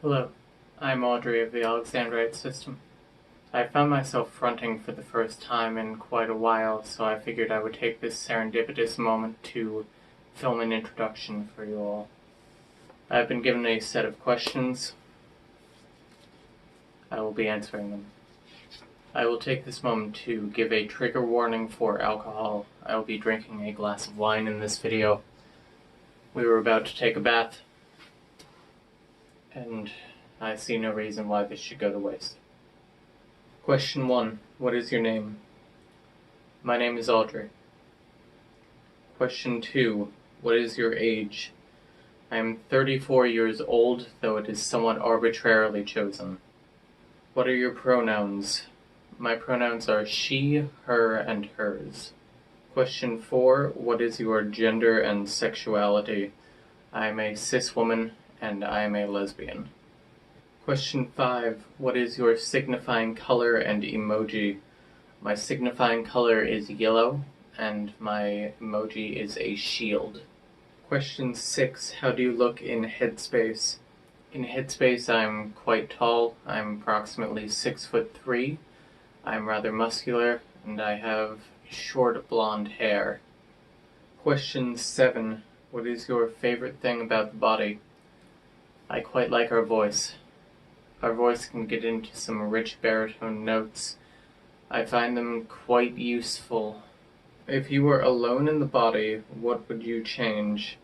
Hello, I'm Audrey of the Alexandrite system. I found myself fronting for the first time in quite a while, so I figured I would take this serendipitous moment to film an introduction for you all. I've been given a set of questions. I will be answering them. I will take this moment to give a trigger warning for alcohol. I will be drinking a glass of wine in this video. We were about to take a bath, and I see no reason why this should go to waste. Question 1. What is your name? My name is Audrey. Question 2. What is your age? I am 34 years old, though it is somewhat arbitrarily chosen. What are your pronouns? My pronouns are she, her, and hers. Question 4. What is your gender and sexuality? I am a cis woman, and I am a lesbian. Question 5. What is your signifying color and emoji? My signifying color is yellow, and my emoji is a shield. Question 6. How do you look in headspace? In headspace, I'm quite tall. I'm approximately 6'3". I'm rather muscular, and I have short blonde hair. Question 7. What is your favorite thing about the body? I quite like our voice. Our voice can get into some rich baritone notes. I find them quite useful. If you were alone in the body, what would you change?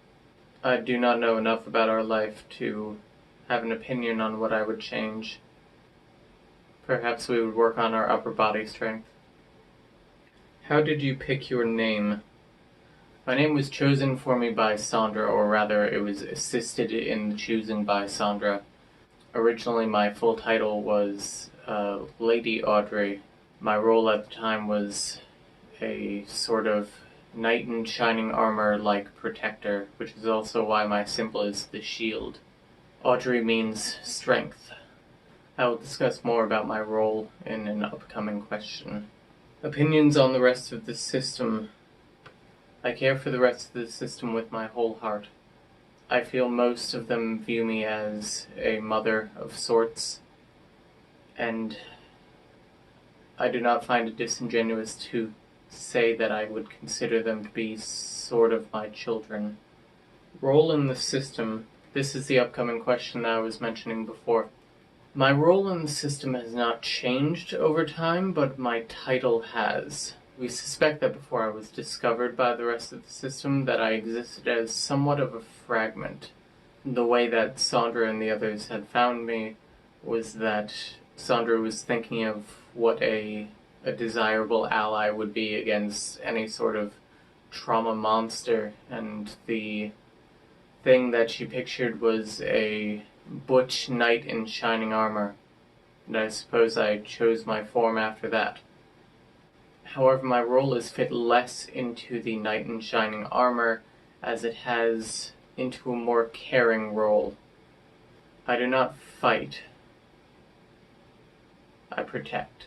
I do not know enough about our life to have an opinion on what I would change. Perhaps we would work on our upper body strength. How did you pick your name? My name was chosen for me by Sandra, or rather, it was assisted in the choosing by Sandra. Originally, my full title was Lady Audrey. My role at the time was a sort of knight in shining armor-like protector, which is also why my symbol is the shield. Audrey means strength. I will discuss more about my role in an upcoming question. Opinions on the rest of the system. I care for the rest of the system with my whole heart. I feel most of them view me as a mother of sorts, and I do not find it disingenuous to say that I would consider them to be sort of my children. Role in the system. This is the upcoming question that I was mentioning before. My role in the system has not changed over time, but my title has. We suspect that before I was discovered by the rest of the system, that I existed as somewhat of a fragment. The way that Sandra and the others had found me was that Sandra was thinking of what a desirable ally would be against any sort of trauma monster, and the thing that she pictured was a butch knight in shining armor, and I suppose I chose my form after that. However, my role is fit less into the knight in shining armor as it has into a more caring role. I do not fight. I protect.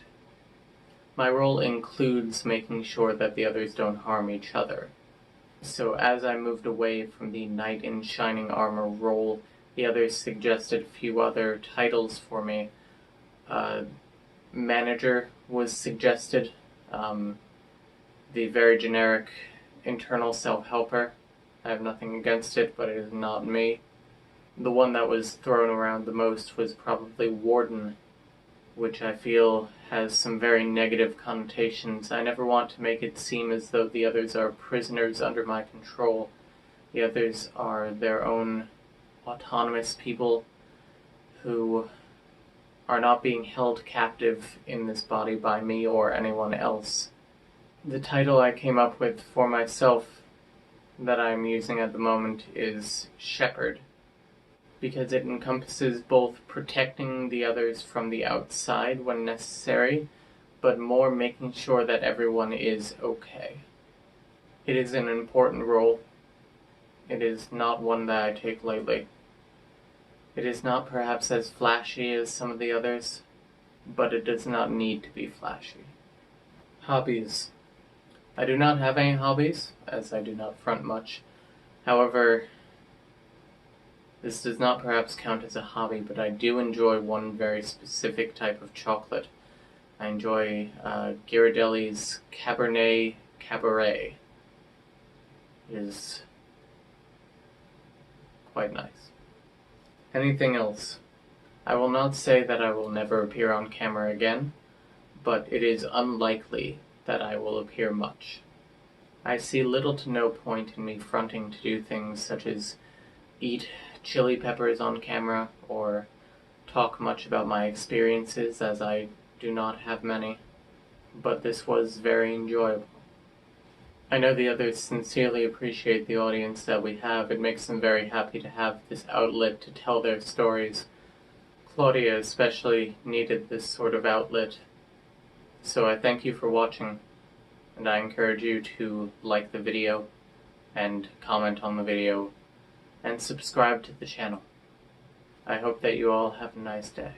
My role includes making sure that the others don't harm each other. So as I moved away from the knight in shining armor role, the others suggested a few other titles for me. Manager was suggested. The very generic internal self-helper. I have nothing against it, but it is not me. The one that was thrown around the most was probably warden, which I feel has some very negative connotations. I never want to make it seem as though the others are prisoners under my control. The others are their own autonomous people who are not being held captive in this body by me or anyone else. The title I came up with for myself that I'm using at the moment is Shepherd, because it encompasses both protecting the others from the outside when necessary, but more making sure that everyone is okay. It is an important role. It is not one that I take lightly. It is not perhaps as flashy as some of the others, but it does not need to be flashy. Hobbies. I do not have any hobbies, as I do not front much. However, This does not perhaps count as a hobby, but I do enjoy one very specific type of chocolate. I enjoy Ghirardelli's Cabernet Cabaret. It is quite nice. Anything else? I will not say that I will never appear on camera again, but it is unlikely that I will appear much. I see little to no point in me fronting to do things such as eat chili peppers on camera or talk much about my experiences, as I do not have many, but this was very enjoyable. I know the others sincerely appreciate the audience that we have. It makes them very happy to have this outlet to tell their stories. Claudia especially needed this sort of outlet, so I thank you for watching, and I encourage you to like the video, and comment on the video, and subscribe to the channel. I hope that you all have a nice day.